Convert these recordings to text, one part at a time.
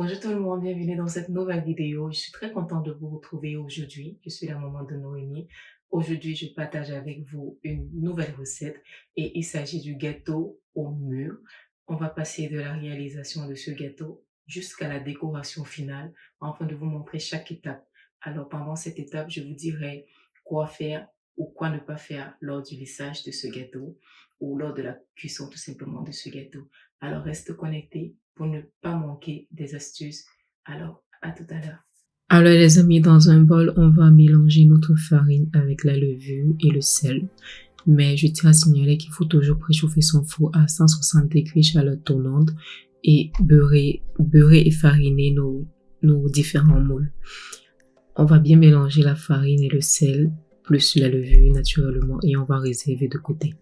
Bonjour tout le monde, bienvenue dans cette nouvelle vidéo. Je suis très contente de vous retrouver aujourd'hui. Je suis la maman de Noémie. Aujourd'hui, je partage avec vous une nouvelle recette et il s'agit du gâteau au mûr. On va passer de la réalisation de ce gâteau jusqu'à la décoration finale afin de vous montrer chaque étape. Alors pendant cette étape, je vous dirai quoi faire ou quoi ne pas faire lors du lissage de ce gâteau ou lors de la cuisson tout simplement de ce gâteau. Alors reste connecté pour ne pas manquer des astuces. Alors, à tout à l'heure. Alors les amis, dans un bol, on va mélanger notre farine avec la levure et le sel. Mais je tiens à signaler qu'il faut toujours préchauffer son four à 160 degrés chaleur tournante et beurrer et fariner nos différents moules. On va bien mélanger la farine et le sel, plus la levure naturellement, et on va réserver de côté.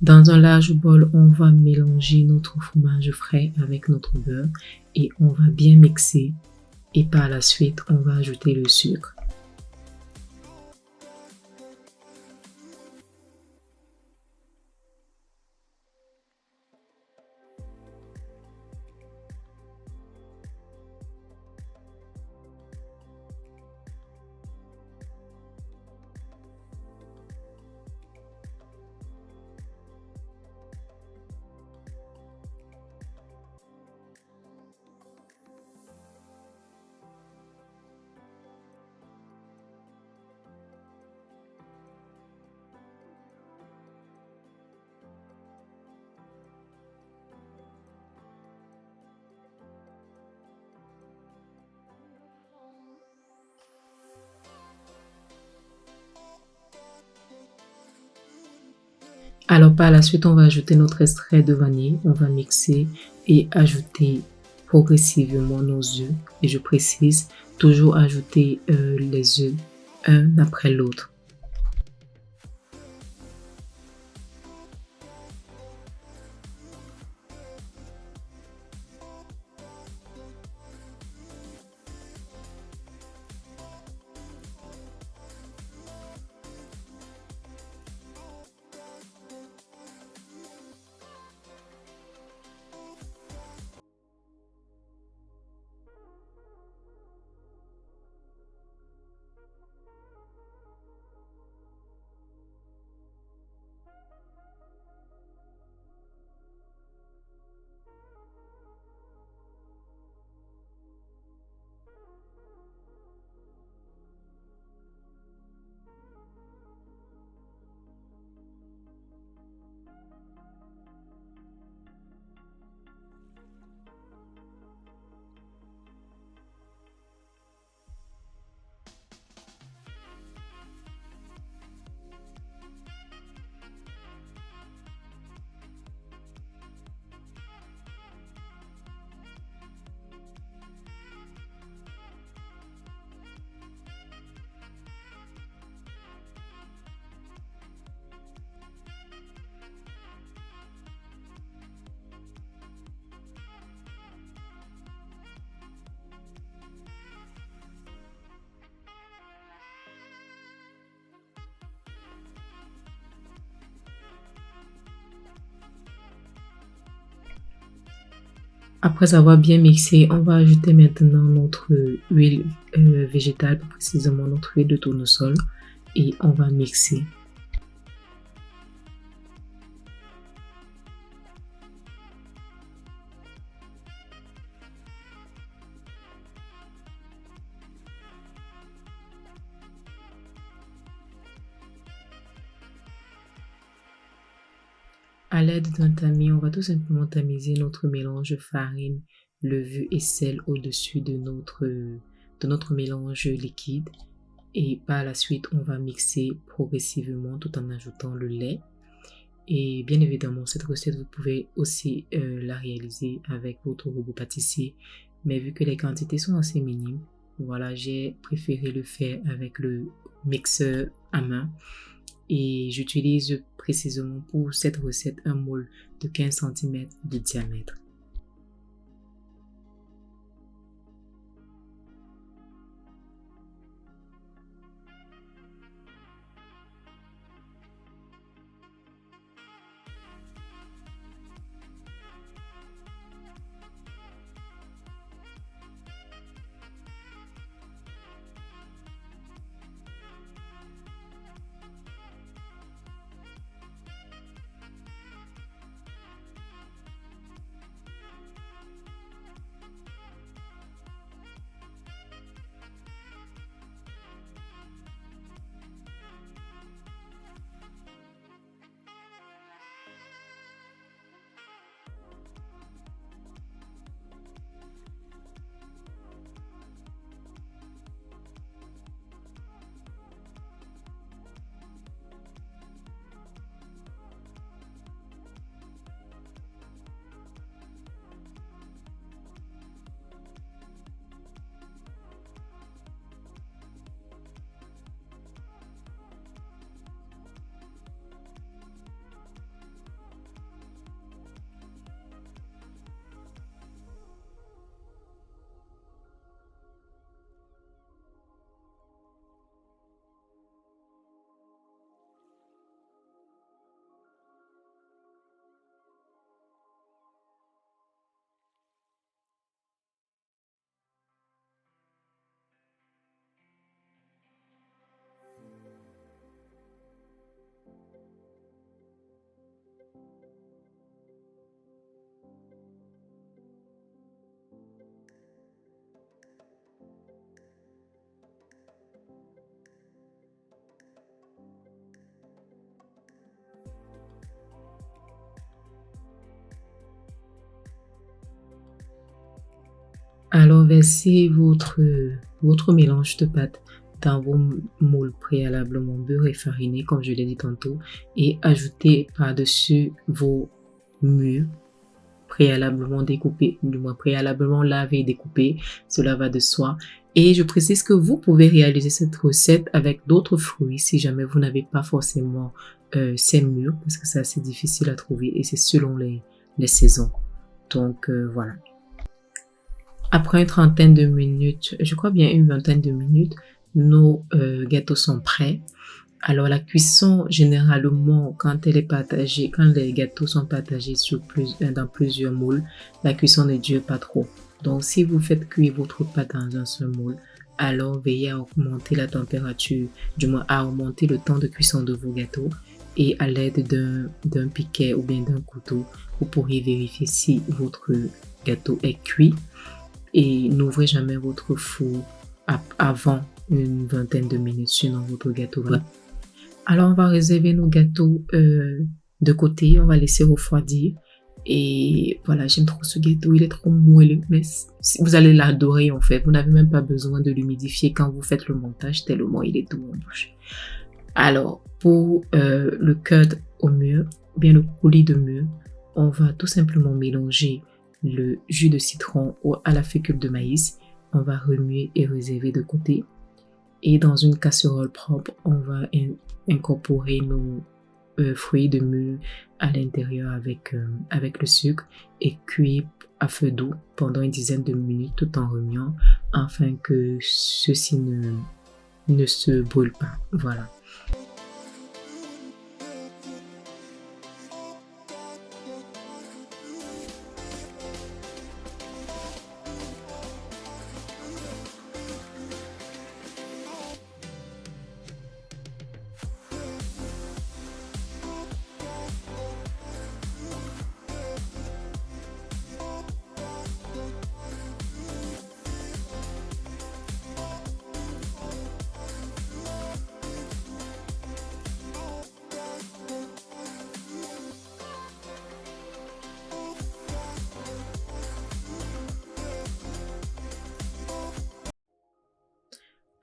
Dans un large bol, on va mélanger notre fromage frais avec notre beurre et on va bien mixer. Et par la suite, on va ajouter le sucre. Alors par la suite, on va ajouter notre extrait de vanille, on va mixer et ajouter progressivement nos œufs. Et je précise, toujours ajouter les œufs un après l'autre. Après avoir bien mixé, on va ajouter maintenant notre huile végétale, plus précisément notre huile de tournesol, et on va mixer. À l'aide d'un tamis, on va tout simplement tamiser notre mélange farine, levure et sel au-dessus de notre mélange liquide. Et par la suite, on va mixer progressivement tout en ajoutant le lait. Et bien évidemment, cette recette, vous pouvez aussi la réaliser avec votre robot pâtissier. Mais vu que les quantités sont assez minimes, voilà, j'ai préféré le faire avec le mixeur à main. Et j'utilise précisément pour cette recette un moule de 15 cm de diamètre. Alors, versez votre mélange de pâte dans vos moules préalablement beurre et farinés, comme je l'ai dit tantôt, et ajoutez par-dessus vos mûres préalablement découpés, du moins préalablement lavés et découpés, cela va de soi. Et je précise que vous pouvez réaliser cette recette avec d'autres fruits si jamais vous n'avez pas forcément ces mûres, parce que c'est assez difficile à trouver et c'est selon les saisons. Donc voilà. Après une trentaine de minutes, je crois bien une vingtaine de minutes, nos gâteaux sont prêts. Alors la cuisson, généralement, quand elle est partagée, quand les gâteaux sont partagés dans plusieurs moules, la cuisson ne dure pas trop. Donc si vous faites cuire votre pâte dans un seul moule, alors veillez à augmenter la température, du moins à augmenter le temps de cuisson de vos gâteaux. Et à l'aide d'un piquet ou bien d'un couteau, vous pourrez vérifier si votre gâteau est cuit. Et n'ouvrez jamais votre four avant une vingtaine de minutes, sinon votre gâteau va. Alors, on va réserver nos gâteaux de côté, on va laisser refroidir. Et voilà, j'aime trop ce gâteau, il est trop moelleux, mais vous allez l'adorer en fait. Vous n'avez même pas besoin de l'humidifier quand vous faites le montage, tellement il est doux en bouche. Alors, pour le curd au mûr, bien le coulis de mûr, on va tout simplement mélanger le jus de citron à la fécule de maïs. On va remuer et réserver de côté. Et dans une casserole propre, on va incorporer nos fruits de mûr à l'intérieur avec le sucre et cuire à feu doux pendant une dizaine de minutes tout en remuant afin que ceci ne se brûle pas. Voilà.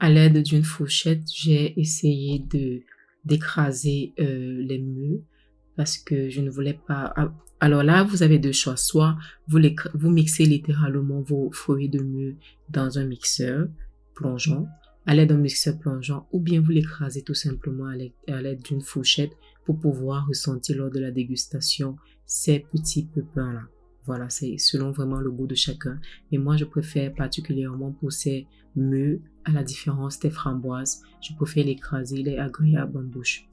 À l'aide d'une fourchette, j'ai essayé d'écraser les mûres parce que je ne voulais pas. Alors là, vous avez deux choix. Soit vous mixez littéralement vos fruits de mûres dans un mixeur plongeant, à l'aide d'un mixeur plongeant, ou bien vous l'écrasez tout simplement à l'aide d'une fourchette pour pouvoir ressentir lors de la dégustation ces petits pépins-là. Voilà, c'est selon vraiment le goût de chacun. Mais moi, je préfère particulièrement pour ces mûres, à la différence des framboises, je préfère l'écraser, il est agréable en bouche.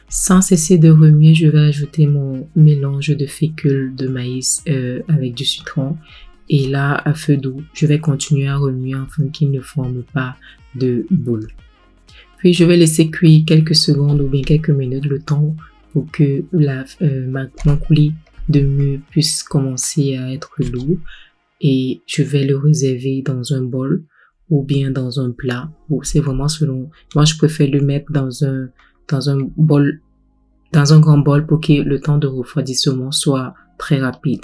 Sans cesser de remuer, je vais ajouter mon mélange de fécule de maïs avec du citron. Et là, à feu doux, je vais continuer à remuer afin qu'il ne forme pas de boule. Puis, je vais laisser cuire quelques secondes ou bien quelques minutes le temps pour que mon coulis de mûre puisse commencer à être lourd. Et je vais le réserver dans un bol ou bien dans un plat. C'est vraiment selon. Moi, je préfère le mettre dans un bol, dans un grand bol pour que le temps de refroidissement soit très rapide.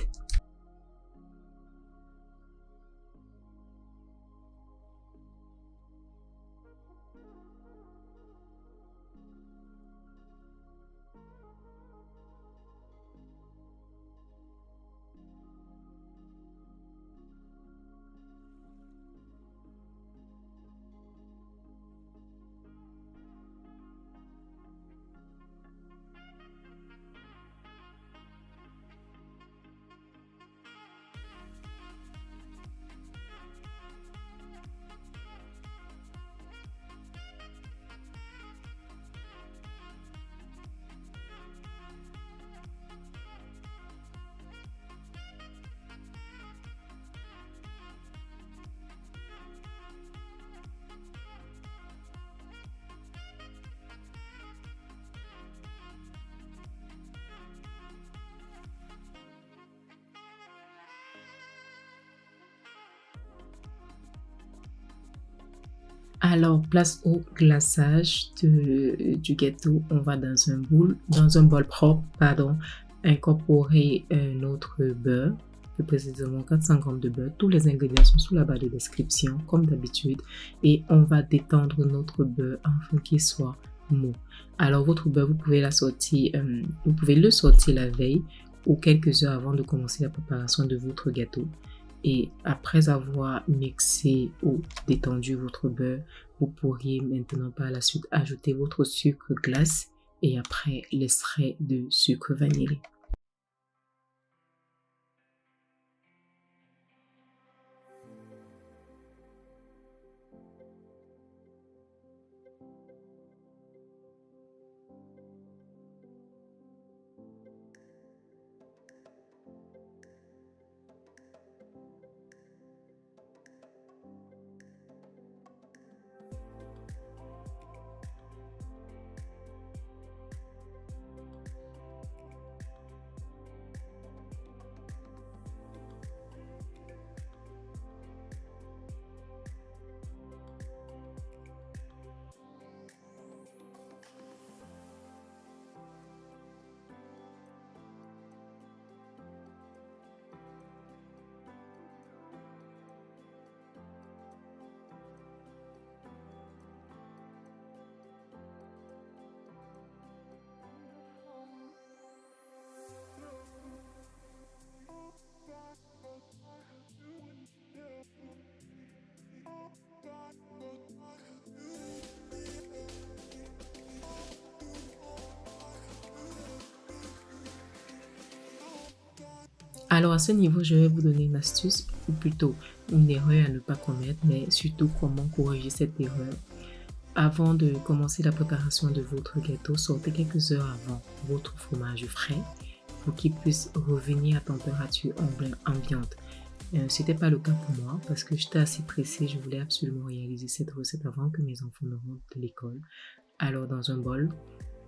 Alors, place au glaçage du gâteau. On va dans un bol propre, pardon, incorporer notre beurre, plus précisément 400 grammes de beurre. Tous les ingrédients sont sous la barre de description, comme d'habitude. Et on va détendre notre beurre afin qu'il soit mou. Alors, votre beurre, vous pouvez le sortir la veille ou quelques heures avant de commencer la préparation de votre gâteau. Et après avoir mixé ou détendu votre beurre, vous pourriez maintenant par la suite ajouter votre sucre glace et après l'extrait de sucre vanillé. Alors à ce niveau, je vais vous donner une astuce, ou plutôt une erreur à ne pas commettre, mais surtout comment corriger cette erreur. Avant de commencer la préparation de votre gâteau, sortez quelques heures avant votre fromage frais pour qu'il puisse revenir à température ambiante. Ce n'était pas le cas pour moi parce que j'étais assez pressée, je voulais absolument réaliser cette recette avant que mes enfants ne rentrent de l'école. Alors dans un bol,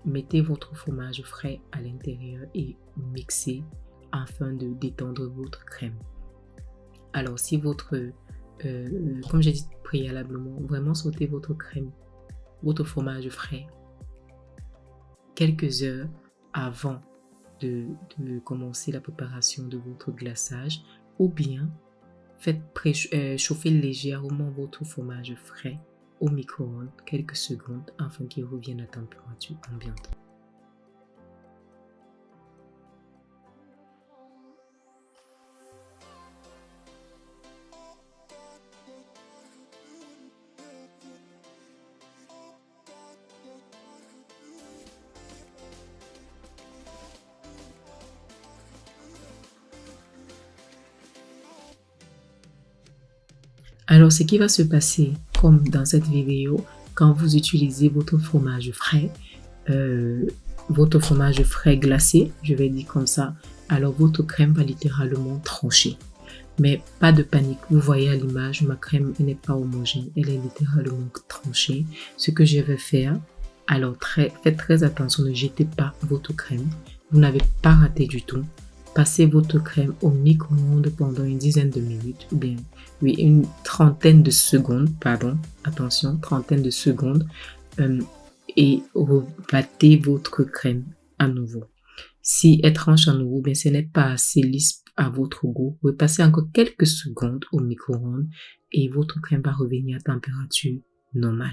mettez votre fromage frais à l'intérieur et mixez afin de détendre votre crème. Alors si comme j'ai dit préalablement, vraiment sautez votre crème, votre fromage frais quelques heures avant de commencer la préparation de votre glaçage, ou bien faites chauffer légèrement votre fromage frais au micro-ondes quelques secondes afin qu'il revienne à température ambiante. Alors, ce qui va se passer, comme dans cette vidéo, quand vous utilisez votre fromage frais glacé, je vais dire comme ça, alors votre crème va littéralement trancher. Mais pas de panique, vous voyez à l'image, ma crème elle n'est pas homogène, elle est littéralement tranchée. Ce que je vais faire, alors faites très attention, ne jetez pas votre crème, vous n'avez pas raté du tout. Passez votre crème au micro-ondes pendant une dizaine de minutes, ou bien oui, une trentaine de secondes, pardon, attention, trentaine de secondes, et rebattez votre crème à nouveau. Si elle tranche à nouveau, bien ce n'est pas assez lisse à votre goût, repassez encore quelques secondes au micro-ondes et votre crème va revenir à température normale.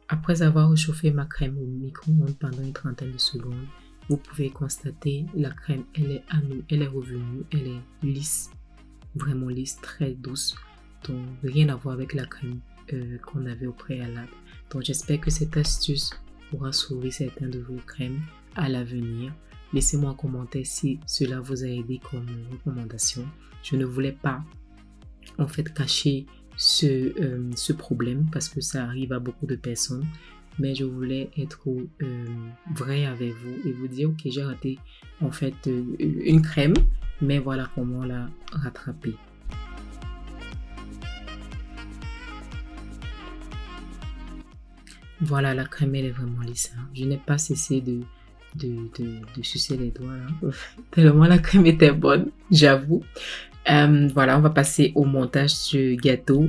Après avoir réchauffé ma crème au micro-ondes pendant une trentaine de secondes, vous pouvez constater la crème, elle est revenue, elle est lisse, vraiment lisse, très douce, donc rien à voir avec la crème qu'on avait au préalable. Donc j'espère que cette astuce pourra sauver certains de vos crèmes à l'avenir. Laissez-moi un commentaire si cela vous a aidé comme recommandation. Je ne voulais pas en fait cacher ce problème parce que ça arrive à beaucoup de personnes, mais je voulais être vrai avec vous et vous dire ok, j'ai raté en fait une crème, mais voilà comment la rattraper. Voilà, la crème elle est vraiment lisse, hein. Je n'ai pas cessé de sucer les doigts là. Tellement la crème était bonne, j'avoue. Voilà, on va passer au montage du gâteau.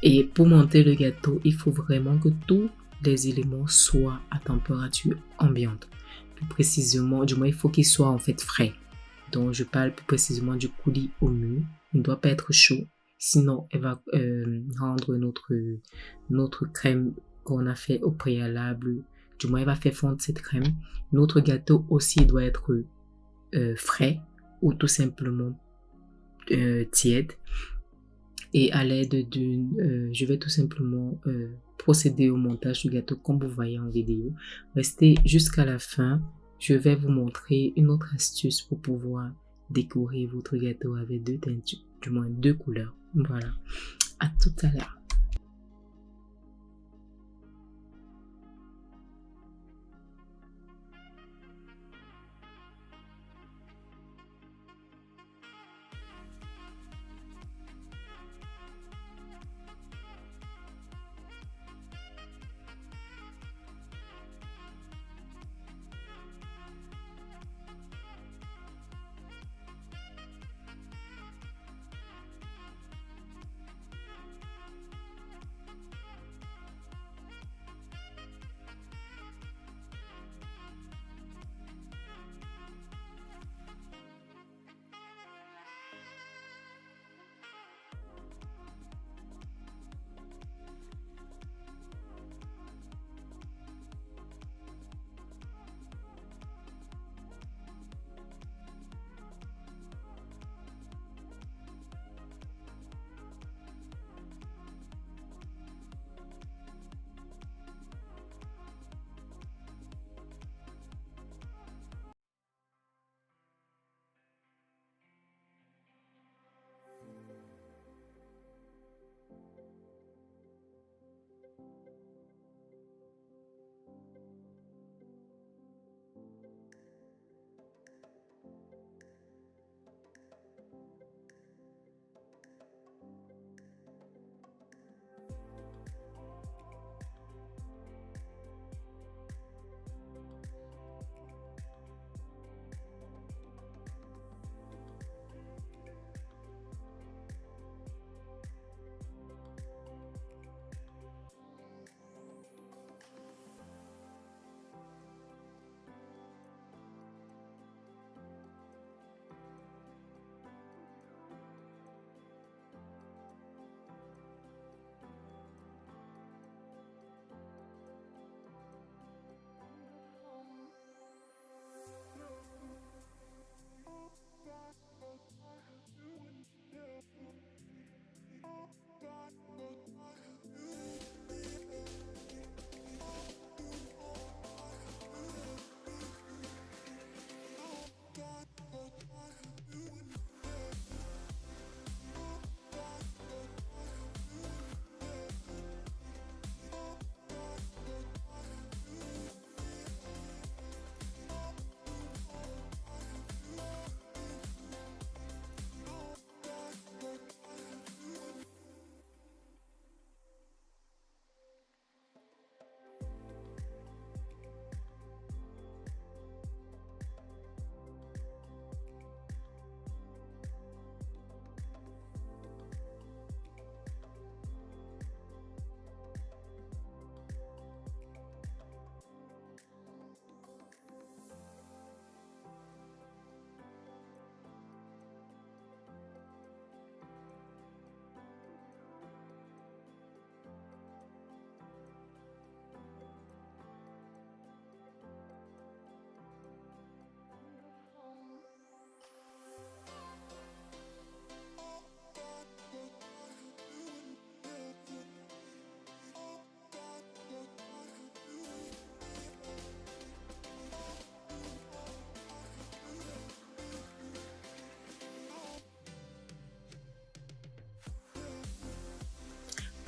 Et pour monter le gâteau, il faut vraiment que tous les éléments soient à température ambiante. Plus précisément, du moins, il faut qu'ils soient en fait frais. Donc, je parle plus précisément du coulis au mûr. Il ne doit pas être chaud. Sinon, elle va rendre notre crème qu'on a fait au préalable. Du moins, elle va faire fondre cette crème. Notre gâteau aussi doit être frais ou tout simplement tiède. Et à l'aide je vais tout simplement procéder au montage du gâteau comme vous voyez en vidéo. Restez jusqu'à la fin. Je vais vous montrer une autre astuce pour pouvoir décorer votre gâteau avec deux teintures, du moins deux couleurs. Voilà. À tout à l'heure.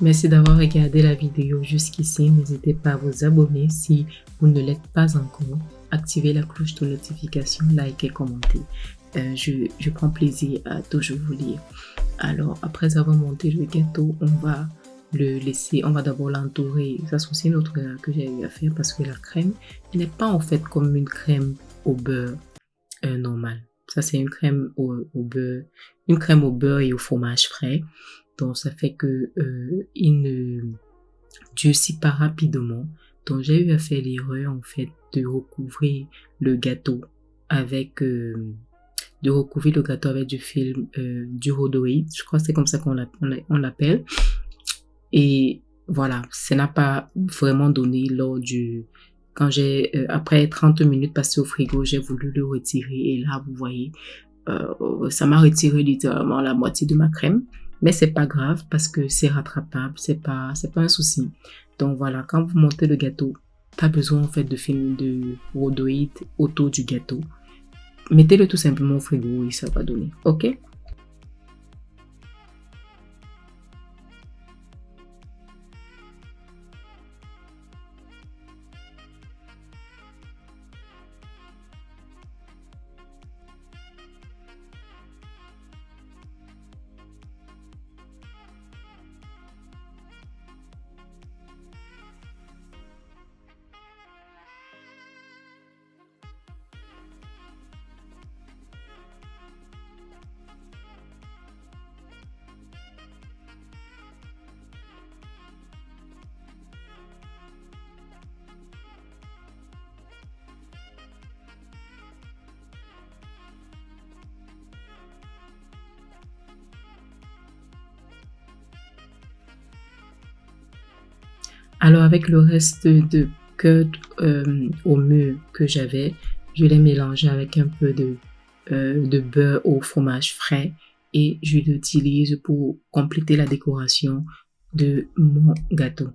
Merci d'avoir regardé la vidéo jusqu'ici. N'hésitez pas à vous abonner si vous ne l'êtes pas encore. Activez la cloche de notification, likez, commentez. Je prends plaisir à toujours vous lire. Alors, après avoir monté le gâteau, on va le laisser, on va d'abord l'entourer. Ça, c'est aussi une autre erreur que j'ai eu à faire parce que la crème n'est pas en fait comme une crème au beurre normale. Ça, c'est une crème au beurre et au fromage frais. Donc, ça fait que il ne durcit pas rapidement. Donc, j'ai eu à faire l'erreur en fait de recouvrir le gâteau avec du film du rhodoïde. Je crois que c'est comme ça on l'appelle. Et voilà, ça n'a pas vraiment donné lors du... Quand après 30 minutes passées au frigo, j'ai voulu le retirer. Et là, vous voyez, ça m'a retiré littéralement la moitié de ma crème. Mais c'est pas grave parce que c'est rattrapable, c'est pas un souci. Donc voilà, quand vous montez le gâteau, pas besoin en fait de film de rhodoïde autour du gâteau. Mettez-le tout simplement au frigo et ça va donner. Ok? Alors avec le reste de curd au mûr que j'avais, je l'ai mélangé avec un peu de beurre au fromage frais et je l'utilise pour compléter la décoration de mon gâteau.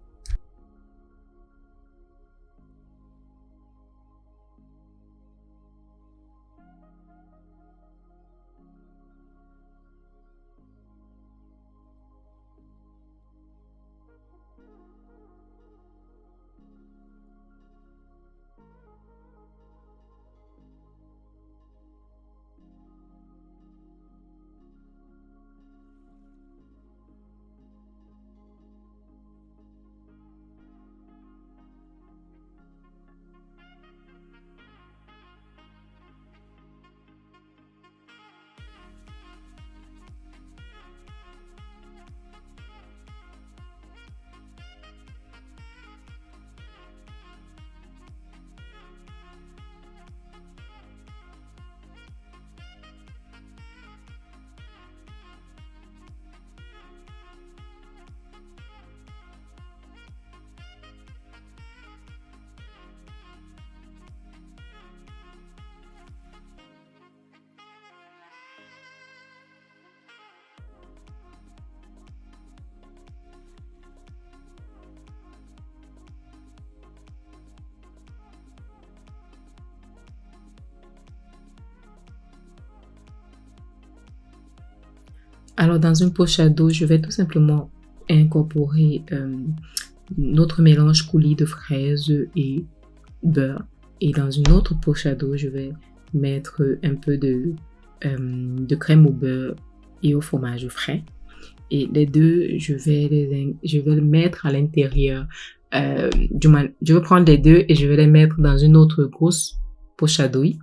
Alors dans une poche à dos, je vais tout simplement incorporer notre mélange coulis de fraises et beurre. Et dans une autre poche à dos, je vais mettre un peu de crème au beurre et au fromage frais. Et les deux, je vais les mettre à l'intérieur. Je vais prendre les deux et je vais les mettre dans une autre grosse poche à douille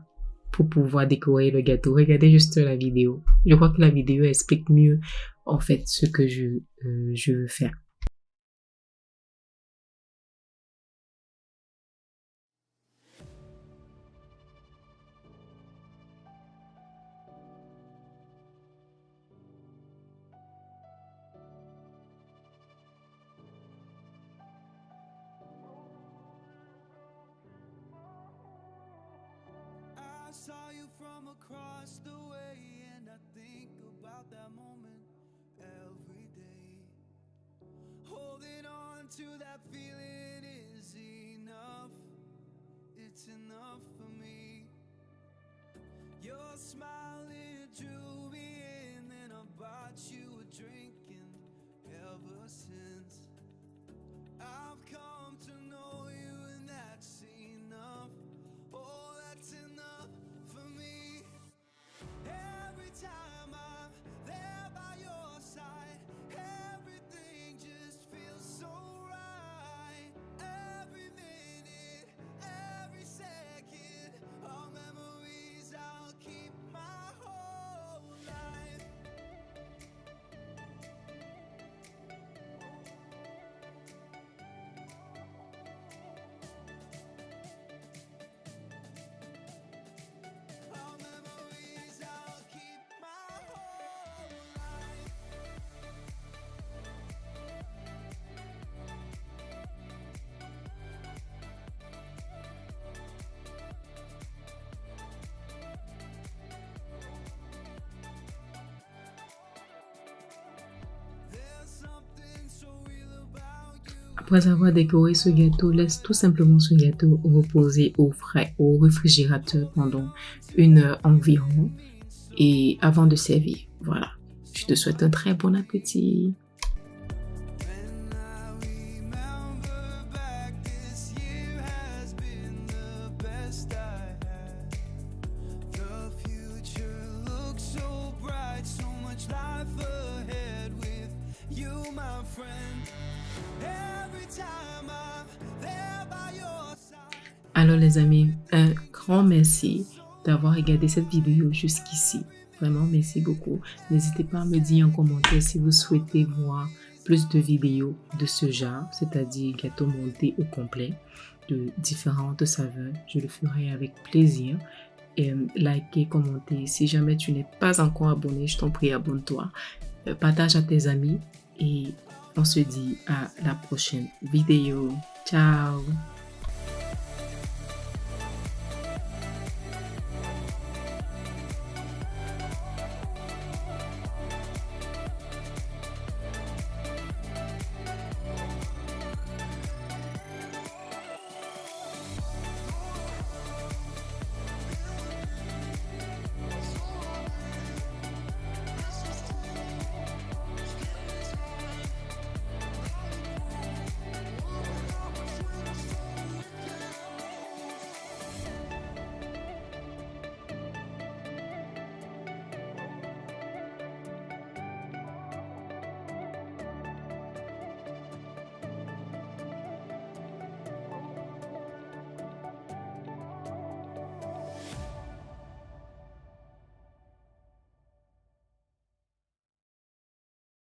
pour pouvoir décorer le gâteau. Regardez juste la vidéo. Je crois que la vidéo explique mieux en fait ce que je veux faire. I saw you from across the way, and I think about that moment every day. Holding on to that feeling is enough, it's enough for me. Your smile, it drew me in, and I bought you a drink, and ever since Après avoir décoré ce gâteau, laisse tout simplement ce gâteau reposer au frais, au réfrigérateur pendant 1 heure environ et avant de servir. Voilà. Je te souhaite un très bon appétit. When I remember back, this year has been the best I had. The future looks so bright, so much life ahead with you, my friend. Every time I'm there by your side. Alors les amis, un grand merci d'avoir regardé cette vidéo jusqu'ici. Vraiment, merci beaucoup. N'hésitez pas à me dire en commentaire si vous souhaitez voir plus de vidéos de ce genre, c'est-à-dire gâteau monté au complet de différentes saveurs. Je le ferai avec plaisir. Et likez, commentez. Si jamais tu n'es pas encore abonné, je t'en prie, abonne-toi. Partage à tes amis et on se dit à la prochaine vidéo. Ciao!